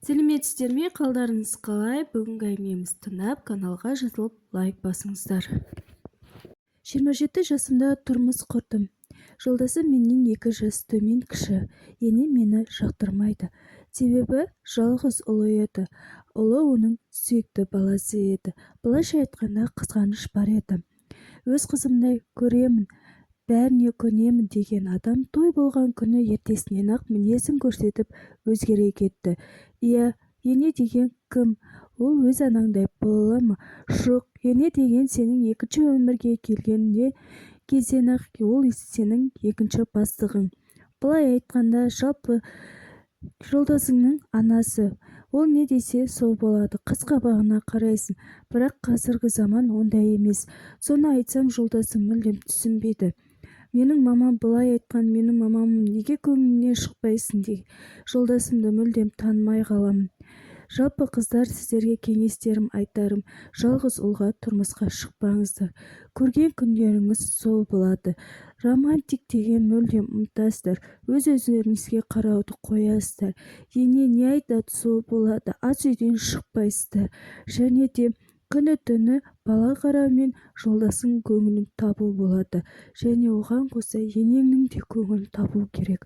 Сәлеметсіздер ме, қалдарыңыз қалай? Бүгінгі әңгімемізді тыңдап, каналға жазылып лайк басыңыздар. 27 жасымда тұрмыс құрдым. Жолдасым менен 2 жас төмен кіші. Ене мені жақтырмайды. Себебі жалғыз ұлы еді. Ұлы оның сүйікті баласы еді. Былайша айтқанда қызғаныш бар еді. Өз қызымдай көремін, бәріне көнемін деген адам той болған күні ертесінен-ақ мінезін көрсетіп өзгере кетті. Иә, ене деген кім? Ол өз анаңдай бола ма? Жоқ, ене деген сенің екінші өмірге келгенде кезден-ақ ол сенің екінші бастығың. Былай айтқанда, жалпы жолдасыңның анасы. Ол не десе сол болады, қас-қабағына қарайсың. Бірақ қазіргі заман ондай емес. Соны айтсам, жолдасым мүлдем түсінбейді. Менің мамам былай айтқан, менің мамам неге көңіліне шықпайсың дейді. Жолдасымды мүлдем танымай қаламын. Жалпы қыздар, сіздерге кеңестерім айтарым, жалғыз ұлға тұрмысқа шықпаңыздар. Көрген күндеріңіз сол болады. Романтик деген мүлдем ұмытасыздар. Өз-өздеріңізге қарауды қоясыздар. Ене не айтады сол болады. Ас үйден шықпайсыздар. Және де күні-түні бала қараумен жолдасың көңілін табу болады. Және оған қоса енеңнің де көңілін табу керек.